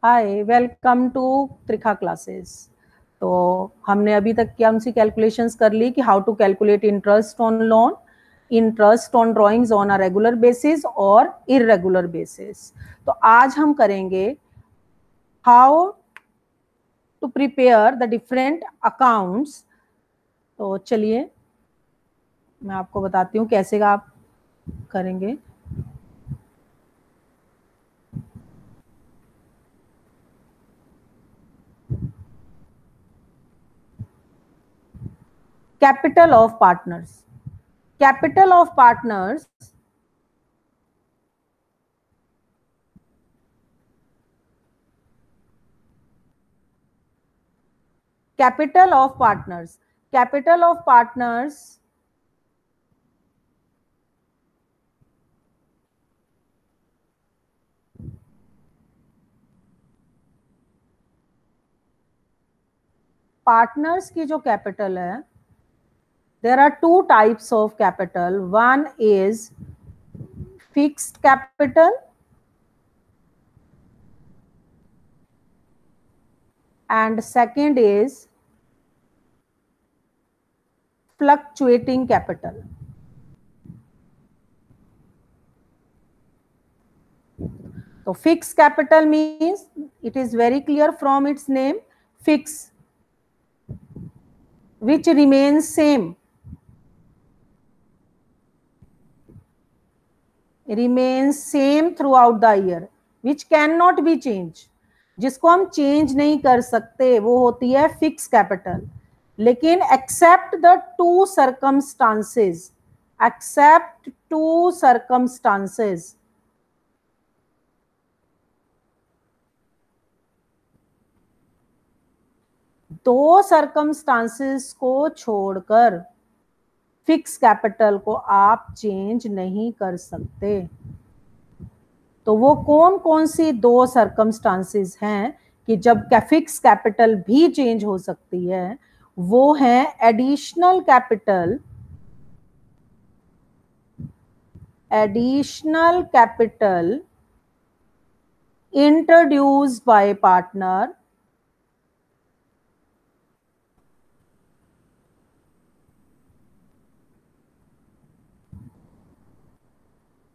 Hi, welcome to Trikha classes. तो हमने अभी तक क्या उनसी कैलकुलेशंस कर ली कि how to calculate interest on loan, interest on drawings on a regular basis और इररेगुलर बेसिस। तो आज हम करेंगे how to prepare the different accounts. तो चलिए मैं आपको बताती हूँ कैसे आप करेंगे। Capital of partners. Capital of partners capital of partners capital of partners partners की जो कैपिटल है, there are two types of capital. One is fixed capital and second is fluctuating capital. तो fix capital means it is very clear from its name, fix, which remains same, remains same throughout the year, which cannot be changed। जिसको हम change नहीं कर सकते वो होती है fix capital. लेकिन except the two circumstances, except two circumstances, दो सर्कमस्टांसेस को छोड़कर फिक्स कैपिटल को आप चेंज नहीं कर सकते। तो वो कौन कौन सी दो सर्कमस्टांसेस हैं कि जब फिक्स कैपिटल भी चेंज हो सकती है? वो है additional capital, additional capital introduced by partner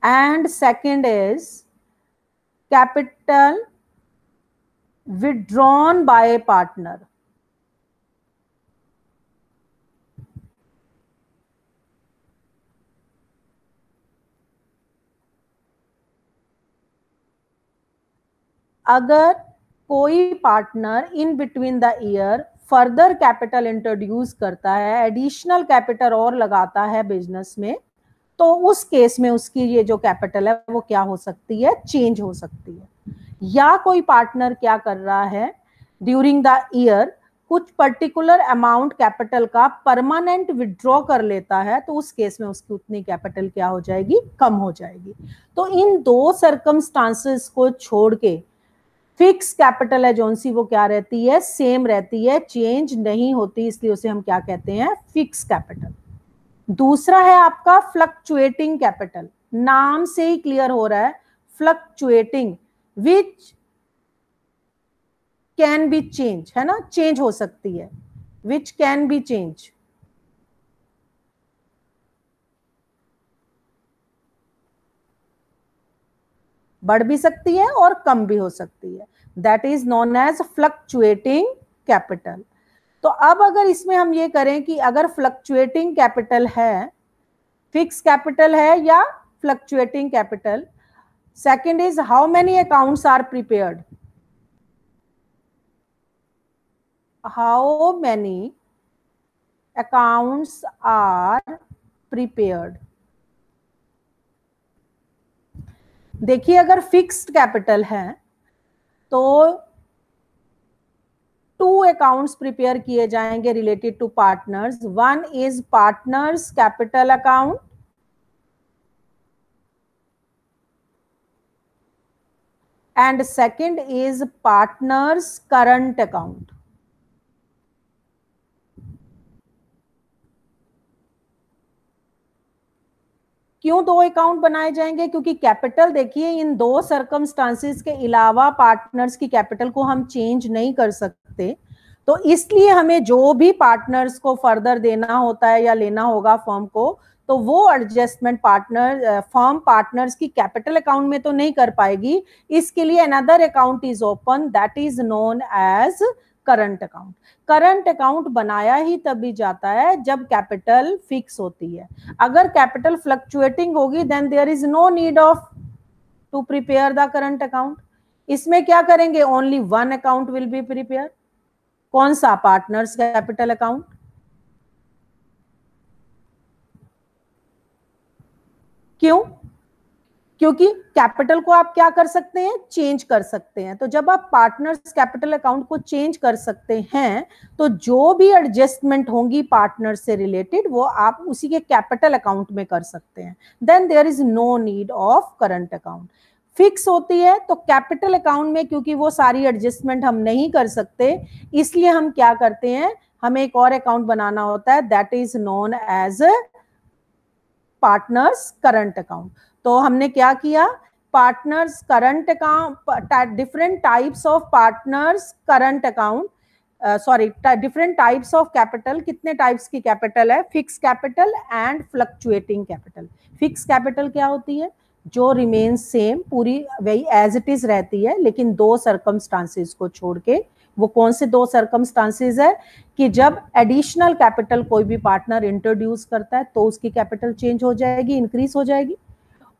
and second is capital withdrawn by partner। अगर कोई partner in between the year further capital introduce करता है, एडिशनल कैपिटल और लगाता है बिजनेस में, तो उस केस में उसकी ये जो कैपिटल है वो क्या हो सकती है? चेंज हो सकती है। या कोई पार्टनर क्या कर रहा है, ड्यूरिंग द ईयर कुछ पर्टिकुलर अमाउंट कैपिटल का परमानेंट विड्रॉ कर लेता है, तो उस केस में उसकी उतनी कैपिटल क्या हो जाएगी? कम हो जाएगी। तो इन दो सर्कमस्टांसेस को छोड़ के फिक्स कैपिटल है जोन सी, वो क्या रहती है? सेम रहती है, चेंज नहीं होती, इसलिए उसे हम क्या कहते हैं? Fix capital. दूसरा है आपका फ्लक्चुएटिंग कैपिटल। नाम से ही क्लियर हो रहा है, fluctuating, which can be change, है ना, चेंज हो सकती है, विच कैन बी चेंज। बढ़ भी सकती है और कम भी हो सकती है, that is known as fluctuating capital. तो अब अगर इसमें हम ये करें कि अगर फ्लक्चुएटिंग कैपिटल है, फिक्स कैपिटल है या fluctuating capital, second is how many accounts are prepared, how many accounts are prepared। देखिए अगर फिक्स्ड कैपिटल है तो टू अकाउंट्स प्रिपेयर किए जाएंगे related to partners. One is partners capital account and second is partners current account. क्यों दो account बनाए जाएंगे? क्योंकि कैपिटल देखिए इन दो सर्कमस्टांसेस के अलावा पार्टनर्स की कैपिटल को हम चेंज नहीं कर सकते, तो इसलिए हमें जो भी पार्टनर्स को फर्दर देना होता है या लेना होगा फर्म को, तो वो एडजस्टमेंट पार्टनर फर्म पार्टनर्स की कैपिटल अकाउंट में तो नहीं कर पाएगी। इसके लिए another account is open, that is known as current account. Current account बनाया ही तभी जाता है जब कैपिटल फिक्स होती है। अगर कैपिटल फ्लक्चुएटिंग होगी then there is no need of to prepare the current account. इसमें क्या करेंगे? Only one account will be prepare. कौन सा? Partners capital account. क्यों? क्योंकि कैपिटल को आप क्या कर सकते हैं? चेंज कर सकते हैं। तो जब आप पार्टनर्स कैपिटल अकाउंट को चेंज कर सकते हैं तो जो भी एडजस्टमेंट होंगी पार्टनर से रिलेटेड वो आप उसी के कैपिटल अकाउंट में कर सकते हैं। Then there is no need of current account. Fix होती है तो कैपिटल अकाउंट में क्योंकि वो सारी एडजस्टमेंट हम नहीं कर सकते, इसलिए हम क्या करते हैं? हमें एक और अकाउंट बनाना होता है, that is known as partners current account. तो हमने क्या किया? Partners current account, different types of partners current account, sorry different types of capital. कितने टाइप्स की कैपिटल है? Fix capital and fluctuating capital. Fix capital क्या होती है? जो रिमेन सेम, पूरी वही एज इट इज रहती है, लेकिन दो सर्कमस्टांसेस को छोड़ के। वो कौन से दो सर्कमस्टांसेस है? कि जब एडिशनल कैपिटल कोई भी पार्टनर इंट्रोड्यूस करता है तो उसकी कैपिटल चेंज हो जाएगी, इंक्रीज हो जाएगी।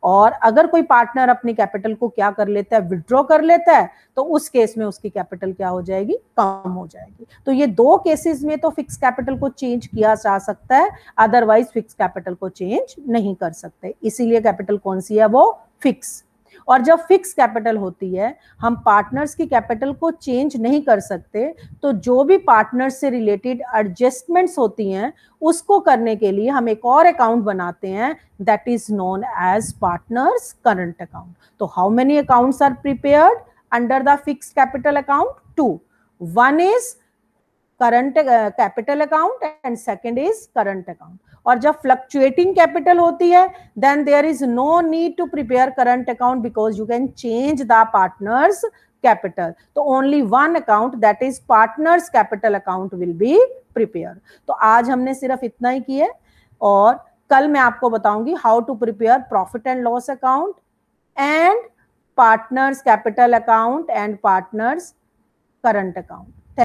और अगर कोई पार्टनर अपनी कैपिटल को क्या कर लेता है? विड्रॉ कर लेता है, तो उस केस में उसकी कैपिटल क्या हो जाएगी? कम हो जाएगी। तो ये दो केसेस में तो फिक्स कैपिटल को चेंज किया जा सकता है, अदरवाइज फिक्स कैपिटल को चेंज नहीं कर सकते। इसीलिए कैपिटल कौन सी है? वो फिक्स। और जब फिक्स कैपिटल होती है, हम पार्टनर्स की कैपिटल को चेंज नहीं कर सकते, तो जो भी पार्टनर्स से रिलेटेड एडजस्टमेंट्स होती हैं उसको करने के लिए हम एक और अकाउंट बनाते हैं, that is known as partners current account. तो how many accounts are prepared under the fixed capital account? Two. One is current capital account and second is current account. और जब फ्लक्चुएटिंग कैपिटल होती है then there is no need to prepare current account because you can change the partners capital. तो only one account that is partners capital account will be prepare. तो आज हमने सिर्फ इतना ही किया और कल मैं आपको बताऊंगी how to prepare profit and loss account and partners capital account and partners current account.